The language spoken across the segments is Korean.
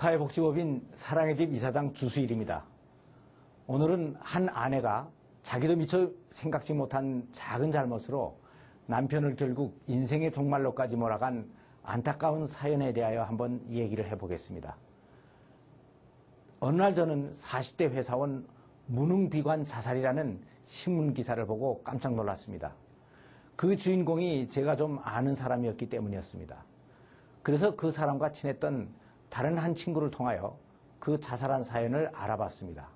사회복지법인 사랑의 집 이사장 주수일입니다. 오늘은 한 아내가 자기도 미처 생각지 못한 작은 잘못으로 남편을 결국 인생의 종말로까지 몰아간 안타까운 사연에 대하여 한번 얘기를 해보겠습니다. 어느 날 저는 40대 회사원 무능비관 자살이라는 신문기사를 보고 깜짝 놀랐습니다. 그 주인공이 제가 좀 아는 사람이었기 때문이었습니다. 그래서 그 사람과 친했던 다른 한 친구를 통하여 그 자살한 사연을 알아봤습니다.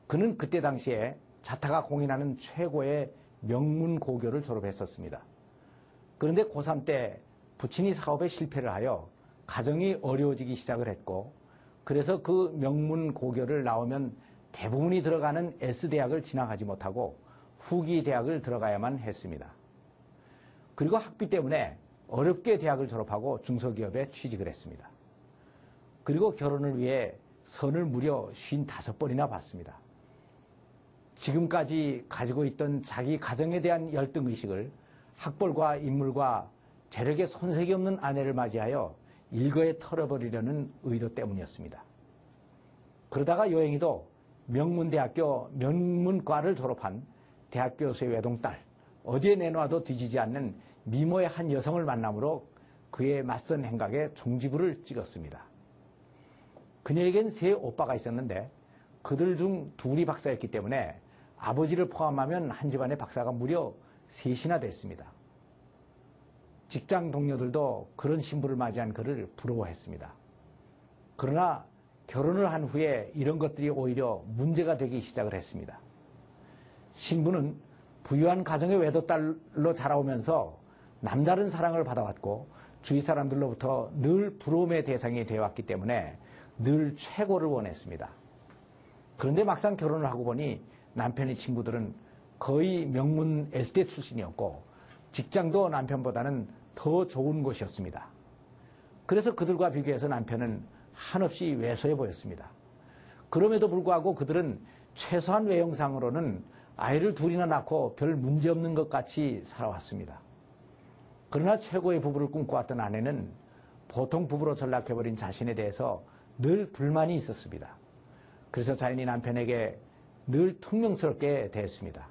그는 그때 당시에 자타가 공인하는 최고의 명문고교를 졸업했었습니다. 그런데 고3 때 부친이 사업에 실패를 하여 가정이 어려워지기 시작을 했고, 그래서 그 명문고교를 나오면 대부분이 들어가는 S대학을 진학하지 못하고 후기 대학을 들어가야만 했습니다. 그리고 학비 때문에 어렵게 대학을 졸업하고 중소기업에 취직을 했습니다. 그리고 결혼을 위해 선을 무려 55번이나 받습니다. 지금까지 가지고 있던 자기 가정에 대한 열등의식을 학벌과 인물과 재력에 손색이 없는 아내를 맞이하여 일거에 털어버리려는 의도 때문이었습니다. 그러다가 여행이도 명문대학교 명문과를 졸업한 대학교수의 외동딸, 어디에 내놔도 뒤지지 않는 미모의 한 여성을 만남으로 그의 맞선 행각에 종지부를 찍었습니다. 그녀에겐 세 오빠가 있었는데 그들 중 둘이 박사였기 때문에 아버지를 포함하면 한 집안의 박사가 무려 셋이나 됐습니다. 직장 동료들도 그런 신부를 맞이한 그를 부러워했습니다. 그러나 결혼을 한 후에 이런 것들이 오히려 문제가 되기 시작을 했습니다. 신부는 부유한 가정의 외도딸로 자라오면서 남다른 사랑을 받아왔고 주위 사람들로부터 늘 부러움의 대상이 되어왔기 때문에 늘 최고를 원했습니다. 그런데 막상 결혼을 하고 보니 남편의 친구들은 거의 명문 S대 출신이었고 직장도 남편보다는 더 좋은 곳이었습니다. 그래서 그들과 비교해서 남편은 한없이 왜소해 보였습니다. 그럼에도 불구하고 그들은 최소한 외형상으로는 아이를 둘이나 낳고 별 문제없는 것 같이 살아왔습니다. 그러나 최고의 부부를 꿈꿔왔던 아내는 보통 부부로 전락해버린 자신에 대해서 늘 불만이 있었습니다. 그래서 자연히 남편에게 늘 퉁명스럽게 대했습니다.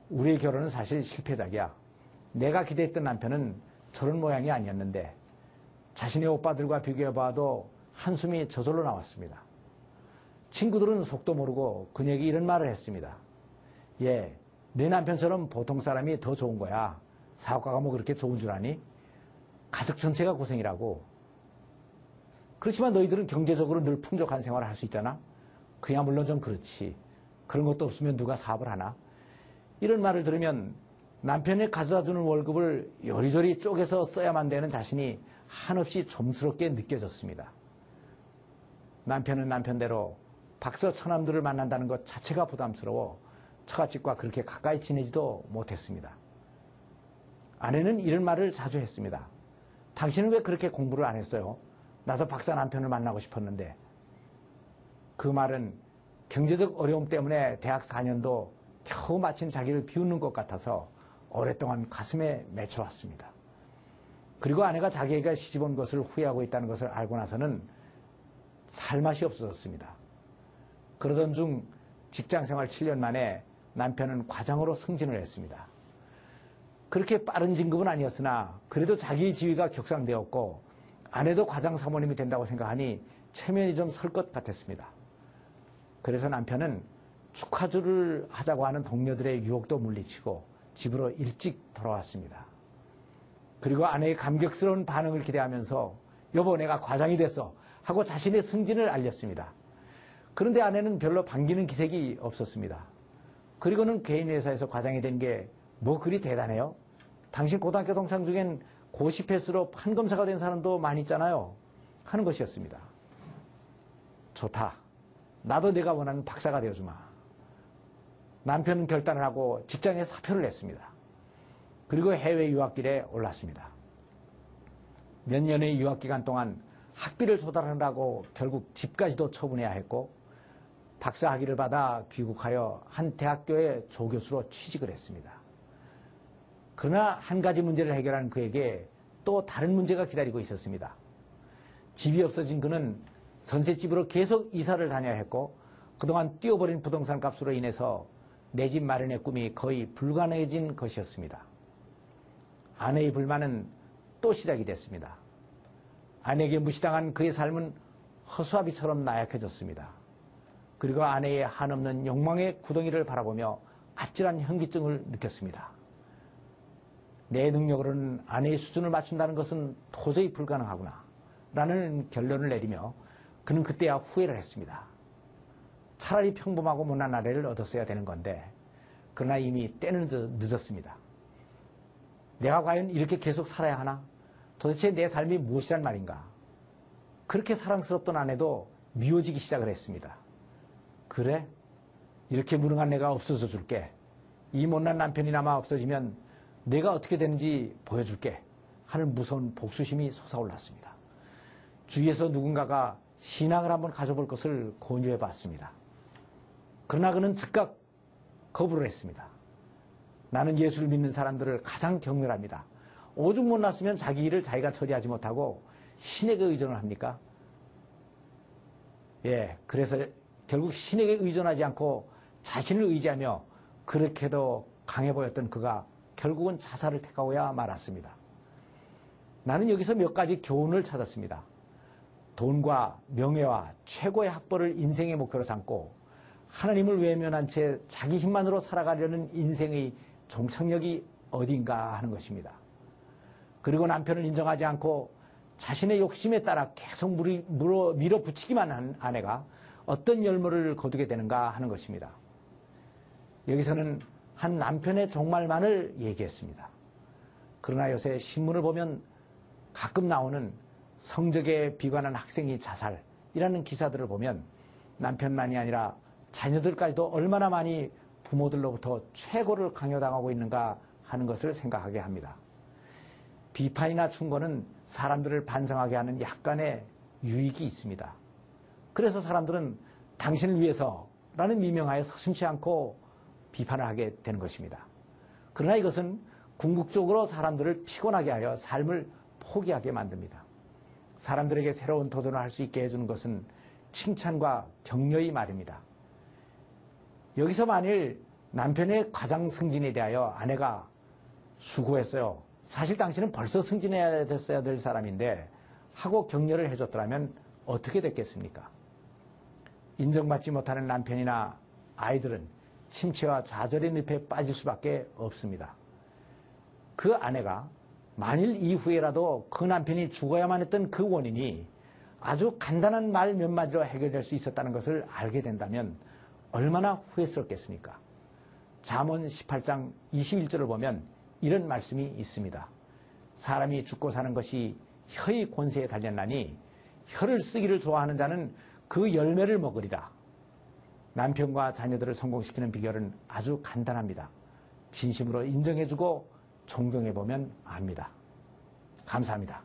우리의 결혼은 사실 실패작이야. 내가 기대했던 남편은 저런 모양이 아니었는데 자신의 오빠들과 비교해봐도 한숨이 저절로 나왔습니다. 친구들은 속도 모르고 그녀에게 이런 말을 했습니다. 예, 내 남편처럼 보통 사람이 더 좋은 거야. 사업가가 뭐 그렇게 좋은 줄 아니? 가족 전체가 고생이라고. 그렇지만 너희들은 경제적으로 늘 풍족한 생활을 할 수 있잖아. 그야 물론 좀 그렇지. 그런 것도 없으면 누가 사업을 하나? 이런 말을 들으면 남편이 가져다주는 월급을 요리조리 쪼개서 써야만 되는 자신이 한없이 좀스럽게 느껴졌습니다. 남편은 남편대로 박사 처남들을 만난다는 것 자체가 부담스러워 처갓집과 그렇게 가까이 지내지도 못했습니다. 아내는 이런 말을 자주 했습니다. 당신은 왜 그렇게 공부를 안 했어요? 나도 박사 남편을 만나고 싶었는데. 그 말은 경제적 어려움 때문에 대학 4년도 겨우 마친 자기를 비웃는 것 같아서 오랫동안 가슴에 맺혀왔습니다. 그리고 아내가 자기에게 시집온 것을 후회하고 있다는 것을 알고 나서는 살맛이 없어졌습니다. 그러던 중 직장생활 7년 만에 남편은 과장으로 승진을 했습니다. 그렇게 빠른 진급은 아니었으나 그래도 자기의 지위가 격상되었고 아내도 과장 사모님이 된다고 생각하니 체면이 좀 설 것 같았습니다. 그래서 남편은 축하주를 하자고 하는 동료들의 유혹도 물리치고 집으로 일찍 돌아왔습니다. 그리고 아내의 감격스러운 반응을 기대하면서 여보 내가 과장이 됐어 하고 자신의 승진을 알렸습니다. 그런데 아내는 별로 반기는 기색이 없었습니다. 그리고는 개인 회사에서 과장이 된 게 뭐 그리 대단해요? 당신 고등학교 동창 중엔 고시 패스로 판검사가 된 사람도 많이 있잖아요. 하는 것이었습니다. 좋다. 나도 내가 원하는 박사가 되어주마. 남편은 결단을 하고 직장에 사표를 냈습니다. 그리고 해외 유학길에 올랐습니다. 몇 년의 유학기간 동안 학비를 조달하느라고 결국 집까지도 처분해야 했고 박사 학위를 받아 귀국하여 한 대학교의 조교수로 취직을 했습니다. 그러나 한 가지 문제를 해결한 그에게 또 다른 문제가 기다리고 있었습니다. 집이 없어진 그는 전셋집으로 계속 이사를 다녀야 했고 그동안 뛰어버린 부동산 값으로 인해서 내 집 마련의 꿈이 거의 불가능해진 것이었습니다. 아내의 불만은 또 시작이 됐습니다. 아내에게 무시당한 그의 삶은 허수아비처럼 나약해졌습니다. 그리고 아내의 한없는 욕망의 구덩이를 바라보며 아찔한 현기증을 느꼈습니다. 내 능력으로는 아내의 수준을 맞춘다는 것은 도저히 불가능하구나 라는 결론을 내리며 그는 그때야 후회를 했습니다. 차라리 평범하고 못난 아내를 얻었어야 되는 건데 그러나 이미 때는 늦었습니다. 내가 과연 이렇게 계속 살아야 하나? 도대체 내 삶이 무엇이란 말인가? 그렇게 사랑스럽던 아내도 미워지기 시작을 했습니다. 그래? 이렇게 무능한 내가 없어져 줄게. 이 못난 남편이나마 없어지면 내가 어떻게 되는지 보여줄게 하는 무서운 복수심이 솟아올랐습니다. 주위에서 누군가가 신앙을 한번 가져볼 것을 권유해 봤습니다. 그러나 그는 즉각 거부를 했습니다. 나는 예수를 믿는 사람들을 가장 경멸합니다. 오죽 못났으면 자기 일을 자기가 처리하지 못하고 신에게 의존을 합니까? 그래서 결국 신에게 의존하지 않고 자신을 의지하며 그렇게도 강해 보였던 그가 결국은 자살을 택하고야 말았습니다. 나는 여기서 몇 가지 교훈을 찾았습니다. 돈과 명예와 최고의 학벌을 인생의 목표로 삼고 하나님을 외면한 채 자기 힘만으로 살아가려는 인생의 종착역이 어딘가 하는 것입니다. 그리고 남편을 인정하지 않고 자신의 욕심에 따라 계속 밀어붙이기만 한 아내가 어떤 열매를 거두게 되는가 하는 것입니다. 여기서는 한 남편의 종말만을 얘기했습니다. 그러나 요새 신문을 보면 가끔 나오는 성적에 비관한 학생이 자살이라는 기사들을 보면 남편만이 아니라 자녀들까지도 얼마나 많이 부모들로부터 최고를 강요당하고 있는가 하는 것을 생각하게 합니다. 비판이나 충고는 사람들을 반성하게 하는 약간의 유익이 있습니다. 그래서 사람들은 당신을 위해서라는 미명하에 서슴지 않고 비판을 하게 되는 것입니다. 그러나 이것은 궁극적으로 사람들을 피곤하게 하여 삶을 포기하게 만듭니다. 사람들에게 새로운 도전을 할 수 있게 해주는 것은 칭찬과 격려의 말입니다. 여기서 만일 남편의 과장 승진에 대하여 아내가 수고했어요. 사실 당신은 벌써 승진해야 됐어야 될 사람인데 하고 격려를 해줬더라면 어떻게 됐겠습니까? 인정받지 못하는 남편이나 아이들은 침체와 좌절의 늪에 빠질 수밖에 없습니다. 그 아내가 만일 이후에라도 그 남편이 죽어야만 했던 그 원인이 아주 간단한 말 몇 마디로 해결될 수 있었다는 것을 알게 된다면 얼마나 후회스럽겠습니까? 잠언 18장 21절을 보면 이런 말씀이 있습니다. 사람이 죽고 사는 것이 혀의 권세에 달렸나니 혀를 쓰기를 좋아하는 자는 그 열매를 먹으리라. 남편과 자녀들을 성공시키는 비결은 아주 간단합니다. 진심으로 인정해주고 존경해보면 압니다. 감사합니다.